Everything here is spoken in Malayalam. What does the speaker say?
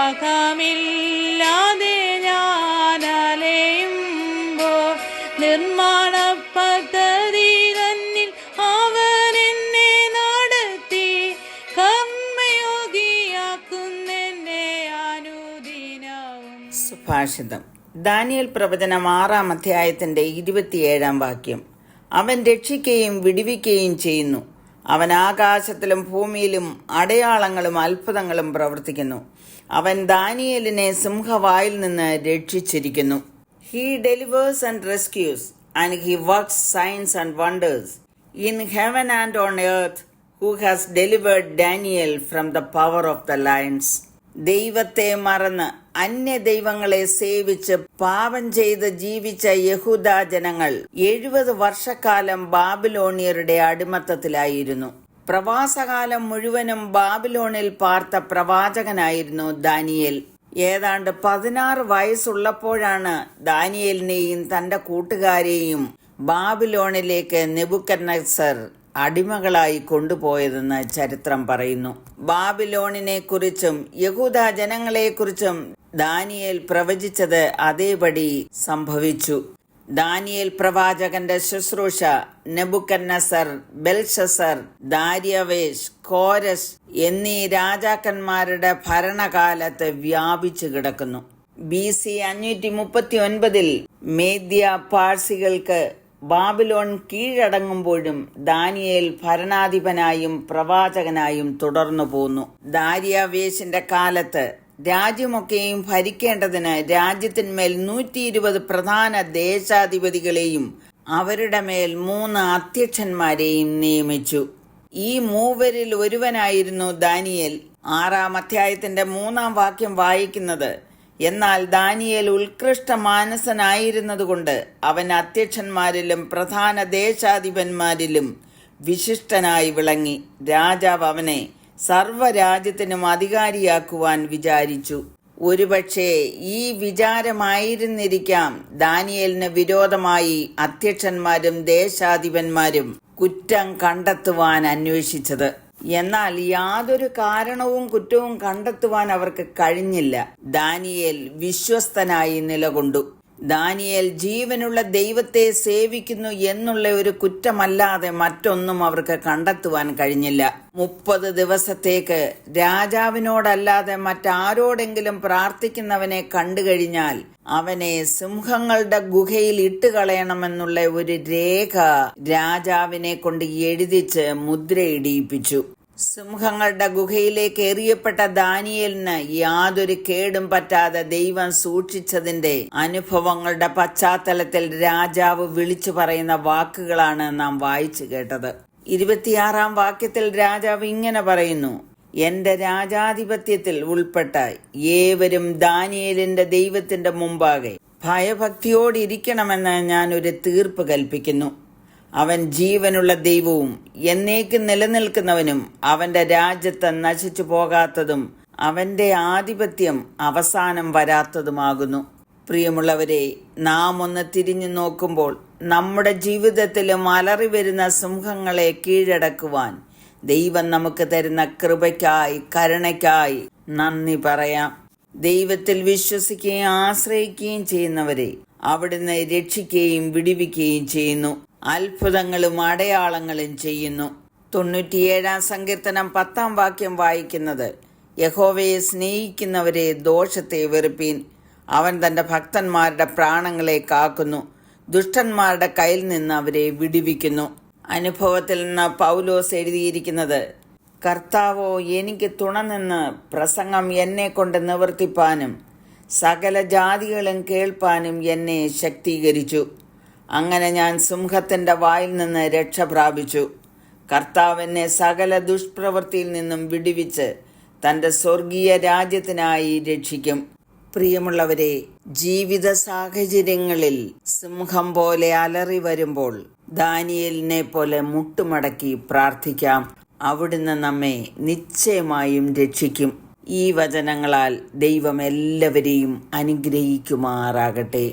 ദാഹമില്ലാതെ ഞാൻ അലയുമ്പോൾ നിർമ്മാണ പദ്ധതി തന്നിൽ അവൻ എന്നെ നടത്തി കർമ്മയോഗിയാക്കുന്നെന്നെ അനുദിനവും. സുഭാഷിതം. ദാനിയേൽ പ്രവചനം 6-ാം അധ്യായത്തിന്റെ 27-ാം വാക്യം. അവൻ രക്ഷിക്കുകയും വിടുവിക്കുകയും ചെയ്യുന്നു. അവൻ ആകാശത്തിലും ഭൂമിയിലും അടയാളങ്ങളും അത്ഭുതങ്ങളും പ്രവർത്തിക്കുന്നു. അവൻ ദാനിയേലിനെ സിംഹവായിൽ നിന്ന് രക്ഷിച്ചിരിക്കുന്നു. He delivers and rescues, and he works signs and wonders in heaven and on earth, who has delivered Daniel from the power of the lions. ദൈവത്തെ മറന്ന് അന്യ ദൈവങ്ങളെ സേവിച്ച് പാപം ചെയ്ത് ജീവിച്ച യഹൂദ ജനങ്ങൾ 70 വർഷക്കാലം ബാബിലോണിയരുടെ അടിമത്തത്തിലായിരുന്നു. പ്രവാസകാലം മുഴുവനും ബാബിലോണിൽ പാർത്ത പ്രവാചകനായിരുന്നു ദാനിയേൽ. ഏതാണ്ട് 16 വയസ്സുള്ളപ്പോഴാണ് ദാനിയേലിനെയും തന്റെ കൂട്ടുകാരെയും ബാബിലോണിലേക്ക് നെബൂഖദ്നേസർ അടിമകളായി കൊണ്ടുപോയതെന്ന് ചരിത്രം പറയുന്നു. ബാബിലോണിനെ കുറിച്ചും യഹൂദ ജനങ്ങളെക്കുറിച്ചും ദാനിയേൽ പ്രവചിച്ചത് അതേപടി സംഭവിച്ചു. ദാനിയേൽ പ്രവാചകന്റെ ശുശ്രൂഷ നെബൂഖദ്നേസർ, ബെൽഷസർ, ദാര്യാവേശ്, കോരസ് എന്നീ രാജാക്കന്മാരുടെ ഭരണകാലത്ത് വ്യാപിച്ചു കിടക്കുന്നു. BC 539 മേദ്യ പാഴ്സികൾക്ക് ബാബിലോൺ കീഴടങ്ങുമ്പോഴും ദാനിയേൽ ഭരണാധിപനായും പ്രവാചകനായും തുടർന്നു പോന്നു. ദാര്യാവേശിന്റെ കാലത്ത് രാജ്യമൊക്കെയും ഭരിക്കേണ്ടതിന് രാജ്യത്തിന്മേൽ 120 പ്രധാന ദേശാധിപതികളെയും അവരുടെ മേൽ 3 അധ്യക്ഷന്മാരെയും നിയമിച്ചു. ഈ മൂവരിൽ ഒരുവനായിരുന്നു ദാനിയേൽ. 6-ാം അധ്യായത്തിന്റെ 3-ാം വാക്യം വായിക്കുന്നത്, എന്നാൽ ദാനിയേൽ ഉത്കൃഷ്ട മാനസനായിരുന്നതുകൊണ്ട് അവൻ അധ്യക്ഷന്മാരിലും പ്രധാന ദേശാധിപന്മാരിലും വിശിഷ്ടനായി വിളങ്ങി. രാജാവ് അവനെ സർവ്വരാജ്യത്തിനും അധികാരിയാക്കുവാൻ വിചാരിച്ചു. ഒരുപക്ഷെ ഈ വിചാരമായിരുന്നിരിക്കാം ദാനിയേലിന് വിരോധമായി അധ്യക്ഷന്മാരും ദേശാധിപന്മാരും കുറ്റം കണ്ടെത്തുവാൻ അന്വേഷിച്ചത്. എന്നാൽ യാതൊരു കാരണവും കുറ്റവും കണ്ടെത്തുവാൻ അവർക്ക് കഴിഞ്ഞില്ല. ദാനിയേൽ വിശ്വസ്തനായി നിലകൊണ്ടു. ദാനിയേൽ ജീവനുള്ള ദൈവത്തെ സേവിക്കുന്നു എന്നുള്ള ഒരു കുറ്റമല്ലാതെ മറ്റൊന്നും അവർക്ക് കണ്ടെത്തുവാൻ കഴിഞ്ഞില്ല. 30 ദിവസത്തേക്ക് രാജാവിനോടല്ലാതെ മറ്റാരോടെങ്കിലും പ്രാർത്ഥിക്കുന്നവനെ കണ്ടുകഴിഞ്ഞാൽ അവനെ സിംഹങ്ങളുടെ ഗുഹയിൽ ഇട്ടുകളയണമെന്നുള്ള ഒരു രേഖ രാജാവിനെ കൊണ്ട് എഴുതിച്ച് മുദ്രയിടിയിപ്പിച്ചു. സിംഹങ്ങളുടെ ഗുഹയിലേക്ക് എറിയപ്പെട്ട ദാനിയേലിന് യാതൊരു കേടും പറ്റാതെ ദൈവം സൂക്ഷിച്ചതിന്റെ അനുഭവങ്ങളുടെ പശ്ചാത്തലത്തിൽ രാജാവ് വിളിച്ചു പറയുന്ന വാക്കുകളാണ് നാം വായിച്ചു കേട്ടത്. 26-ാം വാക്യത്തിൽ രാജാവ് ഇങ്ങനെ പറയുന്നു, എന്റെ രാജാധിപത്യത്തിൽ ഉൾപ്പെട്ട ഏവരും ദാനിയേലിന്റെ ദൈവത്തിന്റെ മുമ്പാകെ ഭയഭക്തിയോടിരിക്കണമെന്ന് ഞാൻ ഒരു തീർപ്പ് കൽപ്പിക്കുന്നു. അവൻ ജീവനുള്ള ദൈവവും എന്നേക്കും നിലനിൽക്കുന്നവനും അവന്റെ രാജ്യത്ത് നശിച്ചു പോകാത്തതും അവന്റെ ആധിപത്യം അവസാനം വരാത്തതുമാകുന്നു. പ്രിയമുള്ളവരെ, നാം ഒന്ന് തിരിഞ്ഞു നോക്കുമ്പോൾ നമ്മുടെ ജീവിതത്തിലും അലറി വരുന്ന സിംഹങ്ങളെ കീഴടക്കുവാൻ ദൈവം നമുക്ക് തരുന്ന കൃപയ്ക്കായി, കരുണയ്ക്കായി നന്ദി പറയാം. ദൈവത്തിൽ വിശ്വസിക്കുകയും ആശ്രയിക്കുകയും ചെയ്യുന്നവരെ അവിടുന്ന് രക്ഷിക്കുകയും വിടുവിക്കുകയും ചെയ്യുന്നു. അത്ഭുതങ്ങളും അടയാളങ്ങളും ചെയ്യുന്നു. 97-ാം സങ്കീർത്തനം 10-ാം വാക്യം വായിക്കുന്നത്, യഹോവയെ സ്നേഹിക്കുന്നവരെ ദോഷത്തെ വെറുപ്പീൻ. അവൻ തന്റെ ഭക്തന്മാരുടെ പ്രാണങ്ങളെ കാക്കുന്നു, ദുഷ്ടന്മാരുടെ കയ്യിൽ നിന്ന് അവരെ വിടുവിക്കുന്നു. അനുഭവത്തിൽ നിന്ന് പൗലോസ് എഴുതിയിരിക്കുന്നത്, കർത്താവോ എനിക്ക് തുണനിന്ന് പ്രസംഗം എന്നെ കൊണ്ട് നിവർത്തിപ്പാനും സകല ജാതികളും കേൾപ്പാനും എന്നെ ശക്തീകരിച്ചു. അങ്ങനെ ഞാൻ സിംഹത്തിന്റെ വായിൽ നിന്ന് രക്ഷ പ്രാപിച്ചു. കർത്താവ് എന്നെ സകല ദുഷ്പ്രവൃത്തിയിൽ നിന്നും വിടുവിച്ച് തന്റെ സ്വർഗീയ രാജ്യത്തിനായി രക്ഷിക്കും. പ്രിയമുള്ളവരെ, ജീവിത സാഹചര്യങ്ങളിൽ സിംഹം പോലെ അലറി വരുമ്പോൾ ദാനിയേലിനെ പോലെ മുട്ടുമടക്കി പ്രാർത്ഥിക്കാം. അവിടുന്ന് നമ്മെ നിശ്ചയമായും രക്ഷിക്കും. ഈ വചനങ്ങളാൽ ദൈവം എല്ലാവരെയും അനുഗ്രഹിക്കുമാറാകട്ടെ.